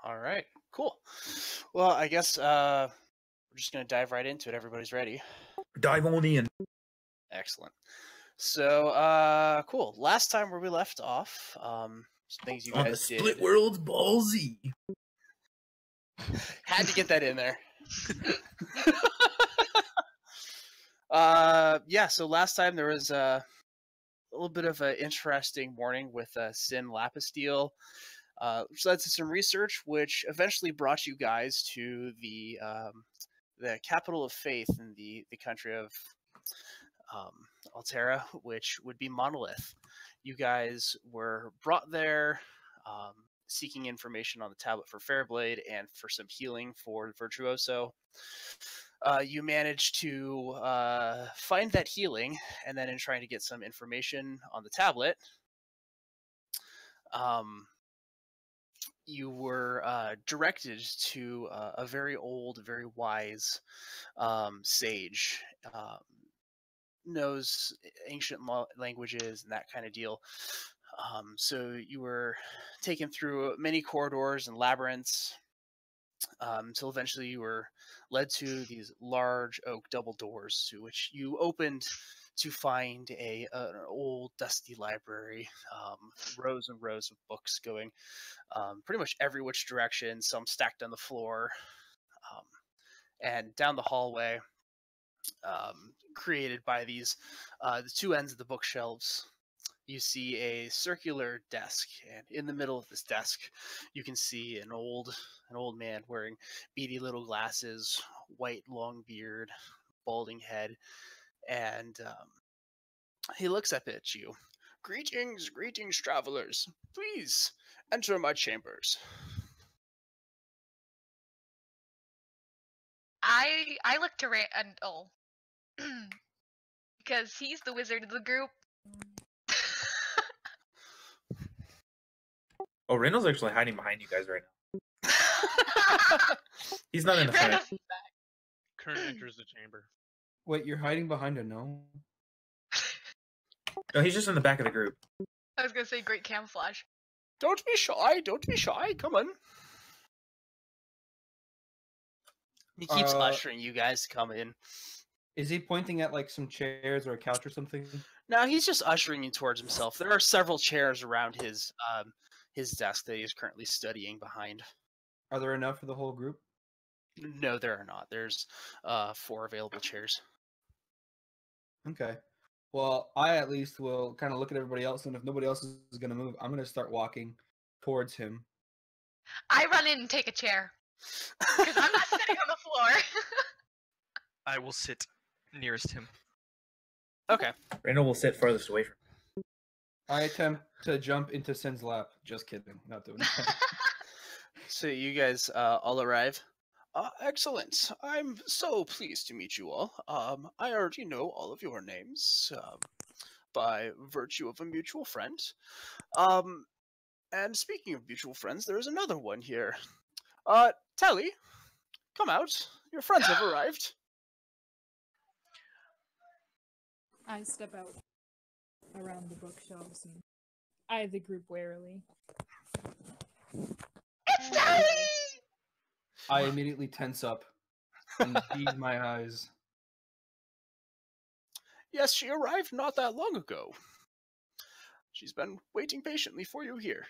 All right, cool. Well, I guess we're just going to dive right into it. Everybody's ready. Dive on in. Excellent. So, cool. Last time where we left off, some things you On the guys Split did. World's Ballsy. Had to get that in there. Yeah, so last time there was a little bit of an interesting morning with Sin Lapisteel, which led to some research, which eventually brought you guys to the capital of faith in the country of Altera, which would be Monolith. You guys were brought there seeking information on the tablet for Fairblade and for some healing for Virtuoso. You managed to find that healing, and then in trying to get some information on the tablet, you were directed to a very old, very wise sage. Knows ancient languages and that kind of deal. So you were taken through many corridors and labyrinths until eventually you were led to these large oak double doors, to which you opened to find an old dusty library, rows and rows of books going pretty much every which direction, some stacked on the floor, and down the hallway, created by these the two ends of the bookshelves. You see a circular desk, and in the middle of this desk, you can see an old man wearing beady little glasses, white long beard, balding head, and he looks up at you. Greetings, greetings, travelers. Please enter my chambers. I look to Randal because he's the wizard of the group. Oh, Randall's actually hiding behind you guys right now. He's not in the front. Kern enters the chamber. Wait, you're hiding behind a gnome? No, he's just in the back of the group. I was gonna say great camouflage. Don't be shy. Don't be shy. Come on. He keeps ushering you guys to come in. Is he pointing at like some chairs or a couch or something? No, he's just ushering you towards himself. There are several chairs around his desk that he is currently studying behind. Are there enough for the whole group? No, there are not. There's 4 available chairs. Okay. Well, I at least will kind of look at everybody else, and if nobody else is going to move, I'm going to start walking towards him. I run in and take a chair. Because I'm not sitting on the floor. I will sit nearest him. Okay. Randall will sit farthest away from him. I attempt to jump into Sin's lap. Just kidding. Not doing that. So you guys all arrive. Excellent. I'm so pleased to meet you all. I already know all of your names by virtue of a mutual friend. And speaking of mutual friends, there is another one here. Tali, come out. Your friends have arrived. I step out around the bookshelves and eye the group warily. It's Tali! I immediately tense up and bead my eyes. Yes, she arrived not that long ago. She's been waiting patiently for you here.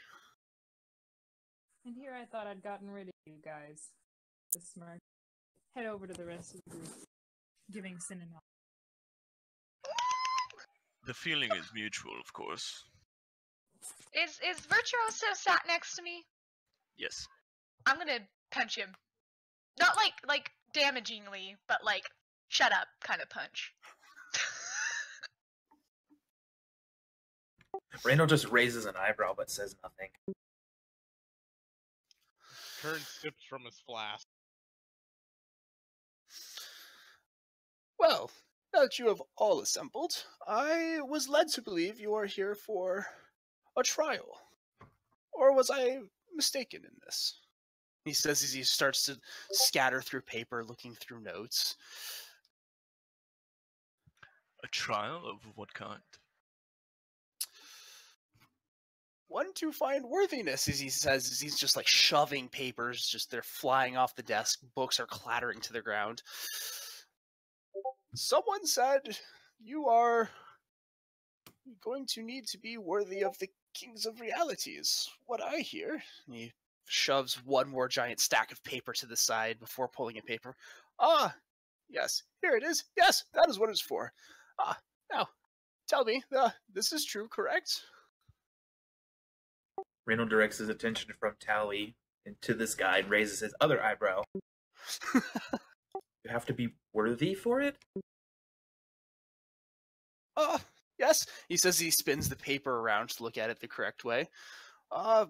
And here I thought I'd gotten rid of you guys. The smirk. Head over to the rest of the group, giving Sin a nod. The feeling is mutual, of course. Is Virtuoso sat next to me? Yes. I'm gonna punch him. Not like damagingly, but like shut up kind of punch. Randall just raises an eyebrow but says nothing. Kern sips from his flask. Well, now that you have all assembled, I was led to believe you are here for a trial. Or was I mistaken in this? He says as he starts to scatter through paper, looking through notes. A trial of what kind? one to find worthiness, as he says, as he's just like shoving papers, just they're flying off the desk, books are clattering to the ground. Someone said you are going to need to be worthy of the kings of realities. What I hear. And he shoves one more giant stack of paper to the side before pulling a paper. Ah, yes, here it is. Yes, that is what it's for. Now, tell me, this is true, correct? Randal directs his attention from Tali to this guy and raises his other eyebrow. You have to be worthy for it? Yes, he says. He spins the paper around to look at it the correct way. A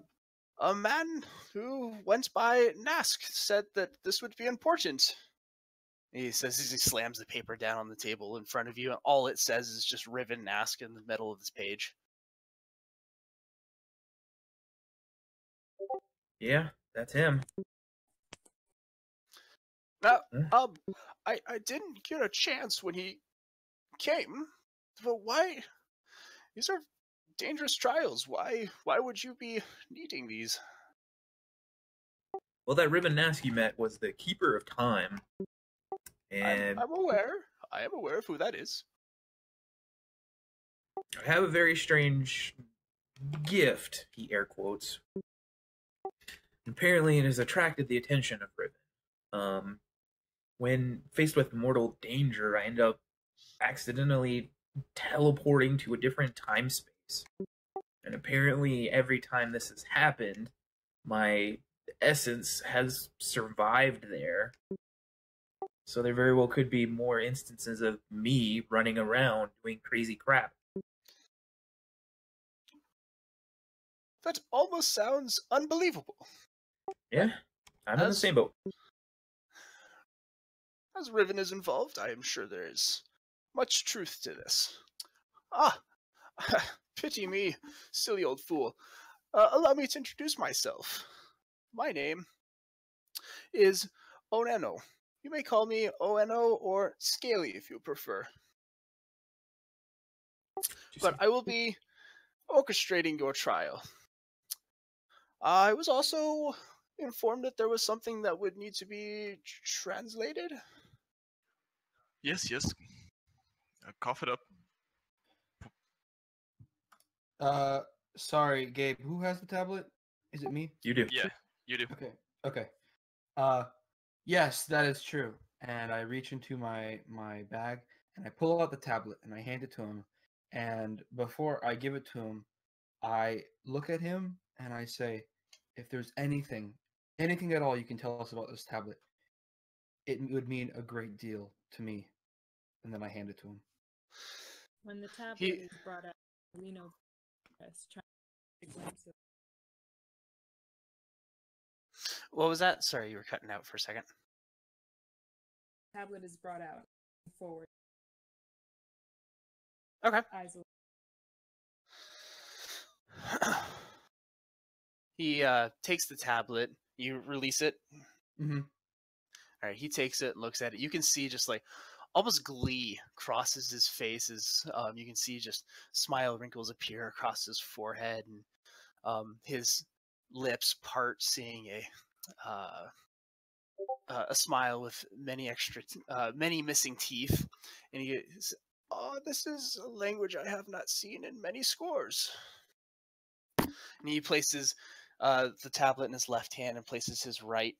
man who went by Nask said that this would be important. He says as he slams the paper down on the table in front of you, and all it says is just Riven Nask in the middle of this page. Yeah, that's him. Now, I didn't get a chance when he came, but why? These are dangerous trials. Why would you be needing these? Well, that Riven Nask you met was the Keeper of Time. And I'm aware. I am aware of who that is. I have a very strange gift, he air quotes. Apparently it has attracted the attention of Riven. When faced with mortal danger, I end up accidentally teleporting to a different time space. And apparently every time this has happened, my essence has survived there. So there very well could be more instances of me running around doing crazy crap. That almost sounds unbelievable. Yeah, I'm in the same boat. As Riven is involved, I am sure there is much truth to this. Pity me, silly old fool. Allow me to introduce myself. My name is Oneno. You may call me Ono or Scaly if you prefer. But I will be orchestrating your trial. I was also informed that there was something that would need to be translated. Yes. Cough it up. Sorry, Gabe. Who has the tablet? Is it me? You do. Yeah, you do. Okay. Yes, that is true. And I reach into my bag and I pull out the tablet and I hand it to him. And before I give it to him, I look at him and I say, if there's anything at all you can tell us about this tablet, it would mean a great deal to me. And then I hand it to him. When the tablet is brought out, we know best. Trying to glimpse of. What was that? Sorry, you were cutting out for a second. Tablet is brought out forward. Okay. Eyes He takes the tablet. You release it. Mm-hmm. All right. He takes it and looks at it. You can see just like almost glee crosses his face. As you can see just smile wrinkles appear across his forehead, and his lips part, seeing a smile with many missing teeth. And he goes, "Oh, this is a language I have not seen in many scores." And he places the tablet in his left hand and places his right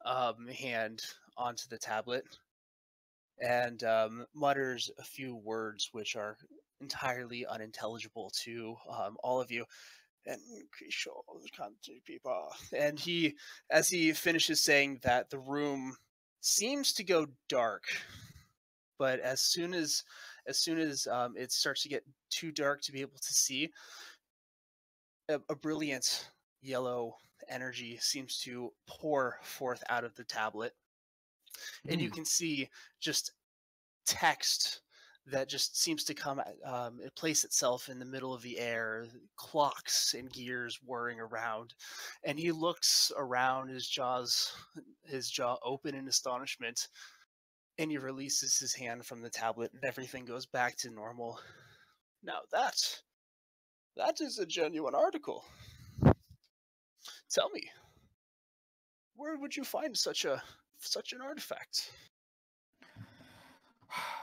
hand onto the tablet and mutters a few words which are entirely unintelligible to all of you. And he, as he finishes saying that, the room seems to go dark. But as soon as it starts to get too dark to be able to see, a brilliant yellow energy seems to pour forth out of the tablet, and you can see just text that just seems to come it place itself in the middle of the air, clocks and gears whirring around, and he looks around, his jaw open in astonishment, and he releases his hand from the tablet and everything goes back to normal. Now that That is a genuine article. Tell me, where would you find such an artifact?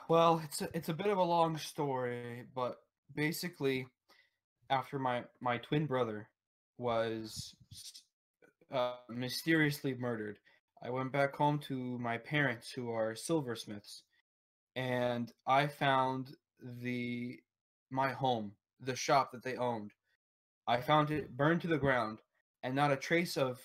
Well, it's a bit of a long story, but basically, after my twin brother was mysteriously murdered, I went back home to my parents, who are silversmiths, and I found my home, the shop that they owned. I found it burned to the ground, and not a trace of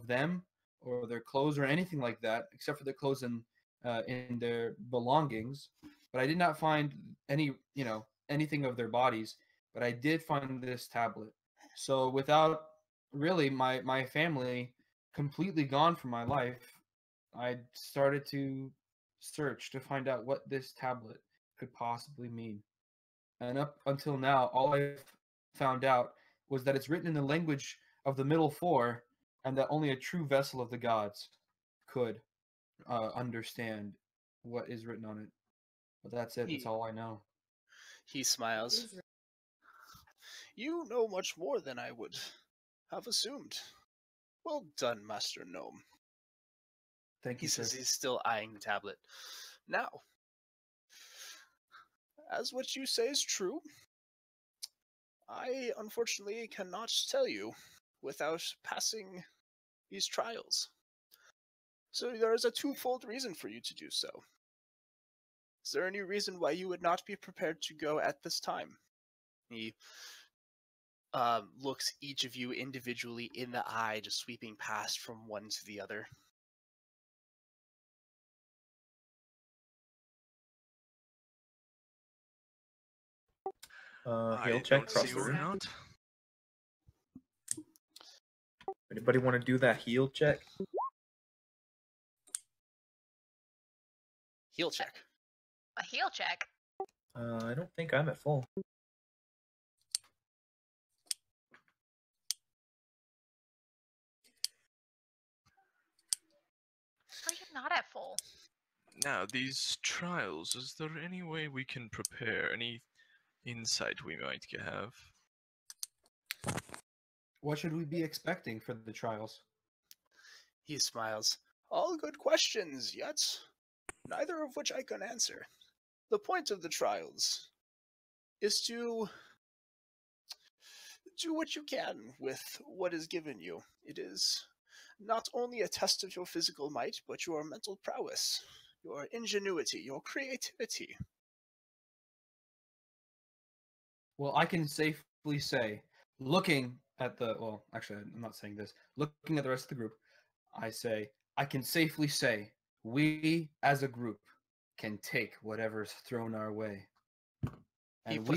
them or their clothes or anything like that, except for the clothes in their belongings. But I did not find anything of their bodies. But I did find this tablet. So without really my family completely gone from my life, I started to search to find out what this tablet could possibly mean. And up until now, all I've found out was that it's written in the language of the Middle Four, and that only a true vessel of the gods could understand what is written on it. But that's it. That's all I know. He smiles. You know much more than I would have assumed. Well done, Master Gnome. Thank you, He says sir. he's still eyeing the tablet. Now, as what you say is true, I unfortunately cannot tell you without passing these trials. So there is a twofold reason for you to do so. Is there any reason why you would not be prepared to go at this time? He looks each of you individually in the eye, just sweeping past from one to the other. Heal check across the room. Not. Anybody want to do that heal check? Heal check. A heal check. I don't think I'm at full. Are you not at full? Now, these trials, is there any way we can prepare? Any insight we might have? What should we be expecting for the trials? He smiles. All good questions, yet neither of which I can answer. The point of the trials is to do what you can with what is given you. It is not only a test of your physical might, but your mental prowess, your ingenuity, your creativity. Well, I can safely say, looking at actually, I'm not saying this. Looking at the rest of the group, I can safely say, we as a group can take whatever's thrown our way. And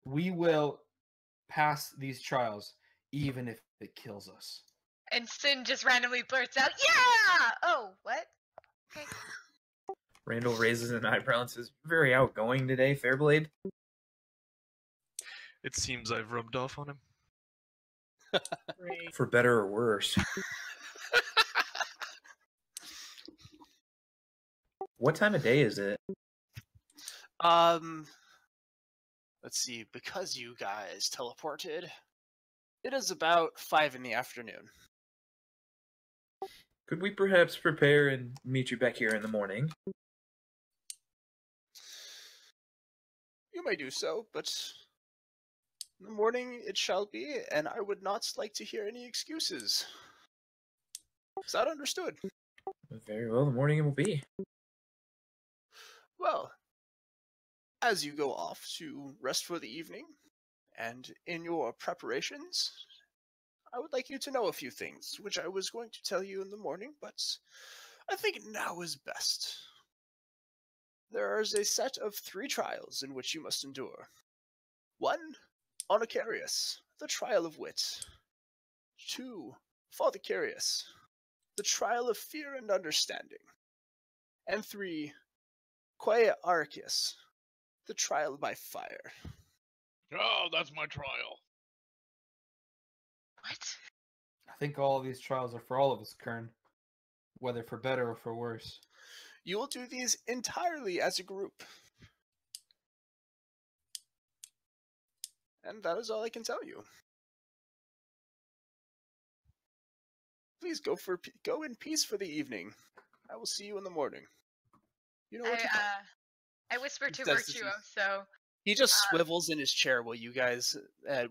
we will pass these trials, even if it kills us. And Sin just randomly blurts out, "Yeah!" Oh, what? Okay. Randal raises an eyebrow and says, "Very outgoing today, Fairblade." It seems I've rubbed off on him. Great. For better or worse. What time of day is it? Let's see, because you guys teleported, it is about 5 in the afternoon. Could we perhaps prepare and meet you back here in the morning? You may do so, but in the morning it shall be, and I would not like to hear any excuses. Is that understood? Very well, the morning it will be. Well, as you go off to rest for the evening, and in your preparations, I would like you to know a few things, which I was going to tell you in the morning, but I think now is best. There is a set of 3 trials in which you must endure. 1, Onocarius, the trial of wit. 2, Fothicarius, the trial of fear and understanding. And 3, Quae Arceus, the trial by fire. Oh, that's my trial. What? I think all of these trials are for all of us, Kern. Whether for better or for worse. You will do these entirely as a group. And that is all I can tell you. Please go in peace for the evening. I will see you in the morning. You know what to do. I whisper to Says this is- Virtuoso. He just swivels in his chair while you guys,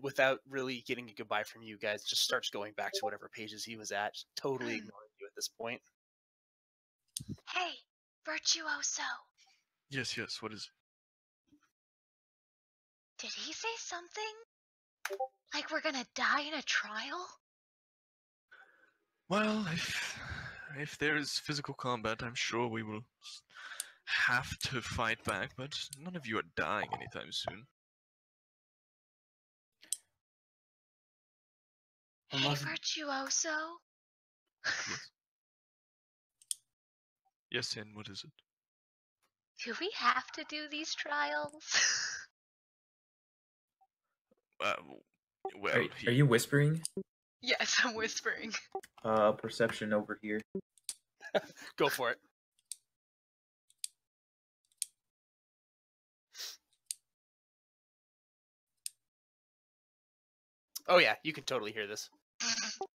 without really getting a goodbye from you guys, just starts going back to whatever pages he was at, totally ignoring you at this point. Hey, Virtuoso. Yes, what is it? Did he say something? Like we're gonna die in a trial? Well, if there is physical combat, I'm sure we will have to fight back, but none of you are dying anytime soon. Hey, Virtuoso. Yes, Tyan, what is it? Do we have to do these trials? Well, Are you whispering? Yes, I'm whispering. Perception over here. Go for it. Oh yeah, you can totally hear this.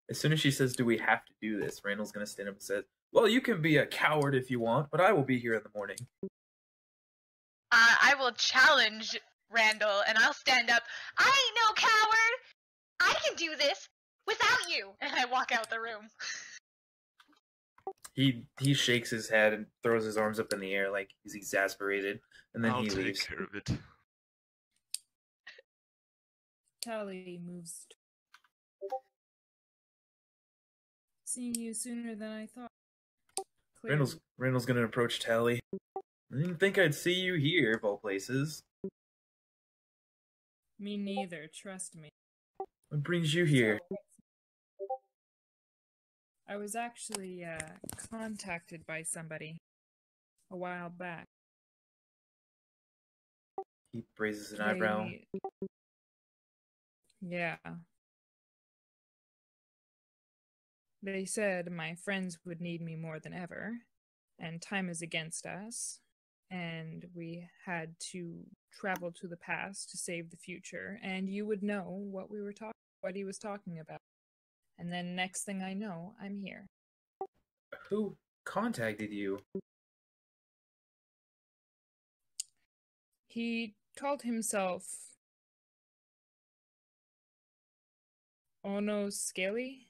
As soon as she says, "Do we have to do this?" Randall's gonna stand up and say, "Well, you can be a coward if you want, but I will be here in the morning." I will challenge Randal, and I'll stand up. I ain't no coward! I can do this without you! And I walk out the room. He shakes his head and throws his arms up in the air like he's exasperated, and then I'll he take leaves. care of it. Tali moves. Seeing you sooner than I thought. Randall's gonna approach Tali. I didn't think I'd see you here, of all places. Me neither, trust me. What brings you here? So, I was actually contacted by somebody a while back. He raises an eyebrow. Yeah. They said my friends would need me more than ever, and time is against us, and we had to travel to the past to save the future, and you would know what he was talking about. And then next thing I know, I'm here. Who contacted you? He called himself Ono Scaly?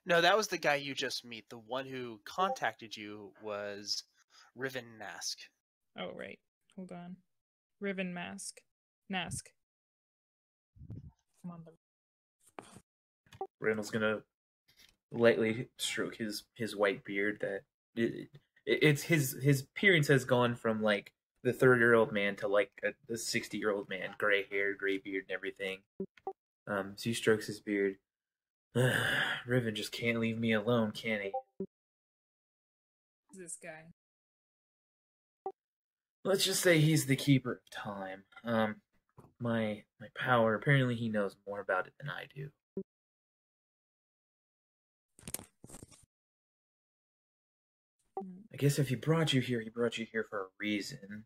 No, that was the guy you just meet. The one who contacted you was Riven Nask. Oh, right. Hold on. Riven Mask. Nask. Come on. Randall's gonna lightly stroke his white beard. That it's his appearance has gone from like the 30-year-old man to like the 60-year-old man, gray hair, gray beard, and everything. So he strokes his beard. Riven just can't leave me alone, can he? Who's this guy? Let's just say he's the keeper of time. My power. Apparently, he knows more about it than I do. I guess if he brought you here for a reason.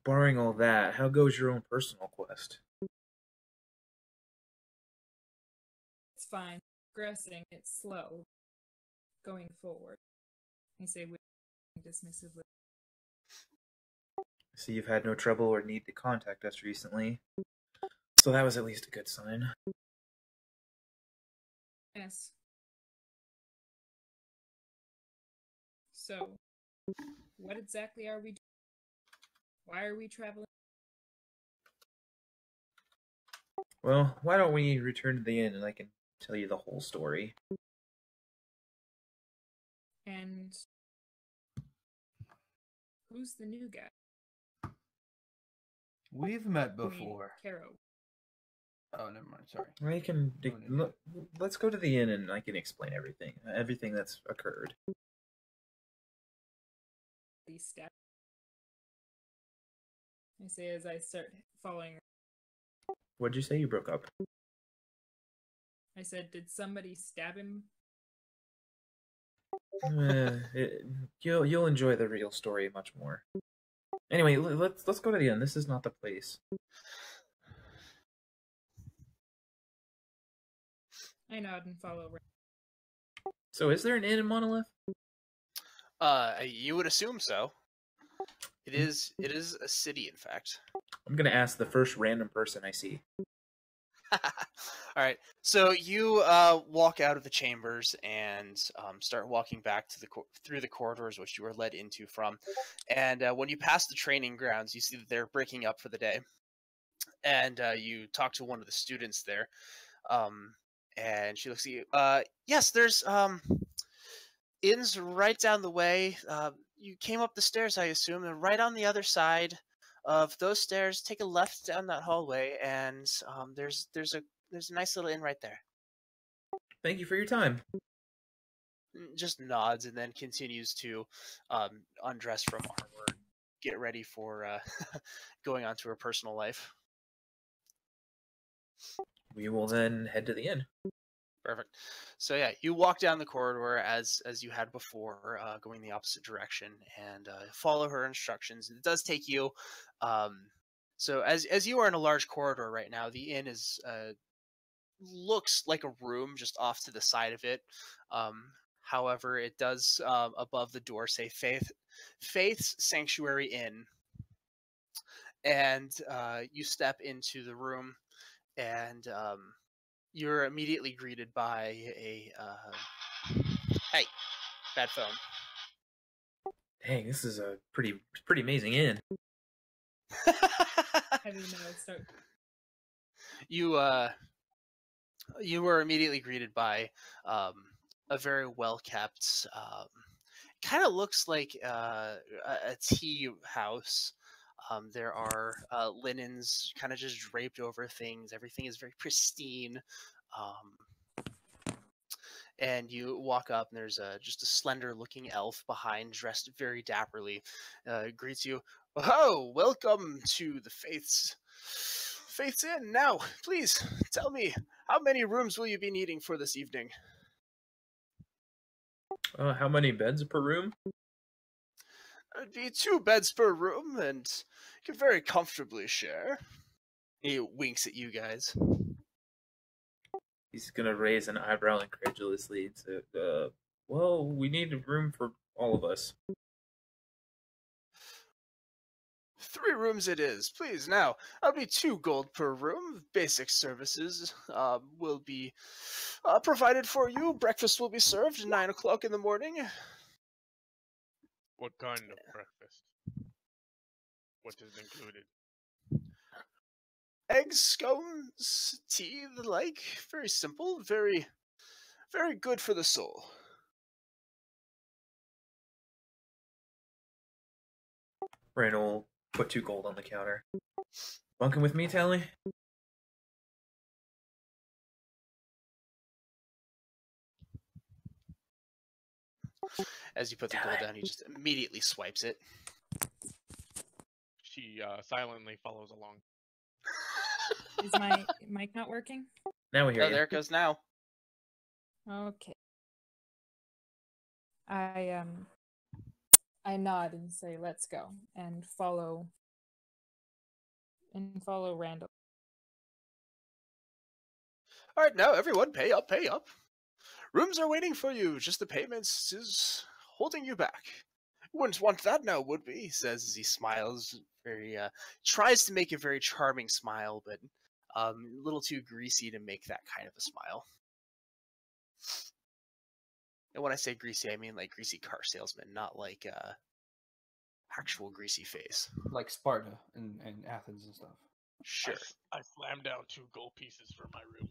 Barring all that, how goes your own personal quest? It's fine. Progressing. It's slow. Going forward. I say dismissively. See, you've had no trouble or need to contact us recently. So that was at least a good sign. Yes. So, what exactly are we doing? Why are we traveling? Well, why don't we return to the inn and I can tell you the whole story. And who's the new guy? We've met I mean, before. Caro. Oh, never mind. Sorry. I can. Let's go to the inn and I can explain everything that's occurred. These steps. I say as I start following. What'd you say? You broke up. I said, did somebody stab him? You'll enjoy the real story much more. Anyway, let's go to the inn. This is not the place. I nod and follow. So, is there an inn in Monolith? You would assume so. It is a city, in fact. I'm gonna ask the first random person I see. All right. So you walk out of the chambers and start walking back to through the corridors which you were led into from. And when you pass the training grounds, you see that they're breaking up for the day. And you talk to one of the students there, and she looks at you. Yes, there's inns right down the way. You came up the stairs, I assume, and right on the other side of those stairs, take a left down that hallway, and there's a nice little inn right there. Thank you for your time. Just nods and then continues to undress from armor, get ready for going on to her personal life. We will then head to the inn. Perfect. So yeah, you walk down the corridor as you had before, going the opposite direction, and follow her instructions. It does take you. So as you are in a large corridor right now, the inn is looks like a room just off to the side of it. However, it does above the door say Faith's Sanctuary Inn, and you step into the room, and you're immediately greeted by a hey, bad phone. Dang, this is a pretty amazing inn. Heavy metal start. You were immediately greeted by a very well kept, kind of looks like a tea house. There are linens kind of just draped over things. Everything is very pristine. And you walk up, and there's just a slender-looking elf behind, dressed very dapperly. Greets you. Oh, welcome to the Faith's Inn. Now, please tell me, how many rooms will you be needing for this evening? How many beds per room? It'd be 2 beds per room, and you can very comfortably share. He winks at you guys. He's gonna raise an eyebrow incredulously. Well, we need a room for all of us. 3 rooms it is, please. Now, that'll be 2 gold per room. Basic services will be provided for you. Breakfast will be served at 9 o'clock in the morning. What kind of breakfast? What is included? Eggs, scones, tea, the like. Very simple, very, very good for the soul. Randal will put 2 gold on the counter. Bunking with me, Tali? As you put the gold down, he just immediately swipes it. She silently follows along. Is my mic not working? Now we hear Oh, you. there it goes now. Okay. I nod and say, "Let's go," and follow Randal. All right, now everyone, pay up, pay up. Rooms are waiting for you. Just the payments is holding you back. Wouldn't want that now, would we? He says as he smiles. Very tries to make a very charming smile, but a little too greasy to make that kind of a smile. And when I say greasy, I mean like greasy car salesman, not like actual greasy face. Like Sparta and Athens and stuff. Sure. I slammed down 2 gold pieces for my room.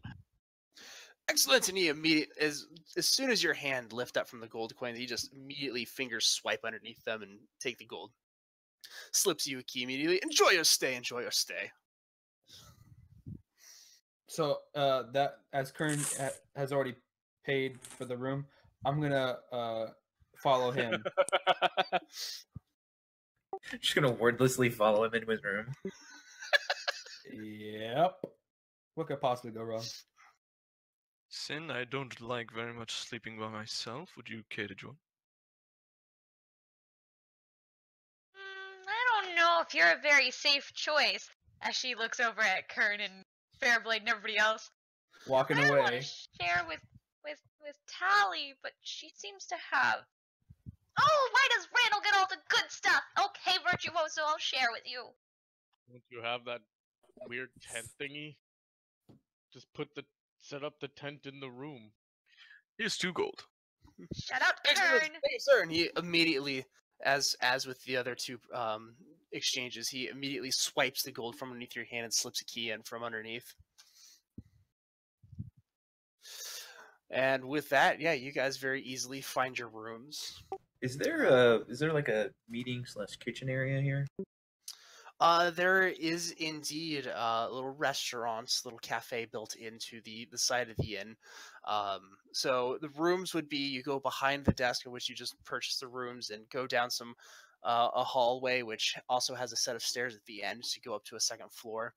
Excellent, and he as soon as your hand lift up from the gold coin, he just immediately fingers swipe underneath them and take the gold. Slips you a key immediately. Enjoy your stay, enjoy your stay. So that as Kern has already paid for the room, I'm gonna follow him. Just gonna wordlessly follow him into his room. Yep. What could possibly go wrong? Sin, I don't like very much sleeping by myself. Would you care to join? I don't know. know if you're a very safe choice. As she looks over at Kern and Fairblade and everybody else. Walking I want away. to share with Tali, but she seems to have. Oh, why does Randall get all the good stuff? Okay, Virtuoso, I'll share with you. Don't you have that weird tent thingy? Just set up the tent in the room. Here's 2 gold. Shut up, Thanks, sir. Kern. Thanks, sir. And he immediately, as with the other 2 exchanges, he immediately swipes the gold from underneath your hand and slips a key in from underneath. And with that, yeah, you guys very easily find your rooms. Is there like a meeting/kitchen area here? There is indeed a little restaurant, little cafe built into the side of the inn. So the rooms would be, you go behind the desk in which you just purchased the rooms and go down a hallway, which also has a set of stairs at the end, so you go up to a second floor.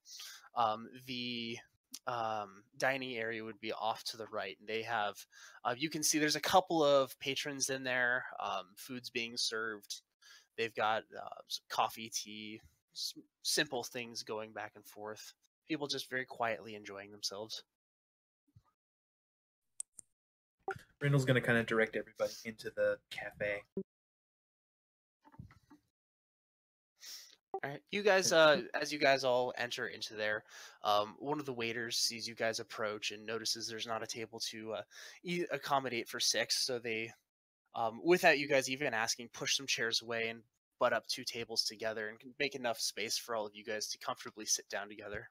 The dining area would be off to the right, and they have, you can see there's a couple of patrons in there, food's being served. They've got some coffee, tea, simple things going back and forth. People just very quietly enjoying themselves. Randall's gonna kind of direct everybody into the cafe. All right, you guys, as you guys all enter into there, one of the waiters sees you guys approach and notices there's not a table to accommodate for 6, so they, without you guys even asking, push some chairs away and butt up 2 tables together and can make enough space for all of you guys to comfortably sit down together.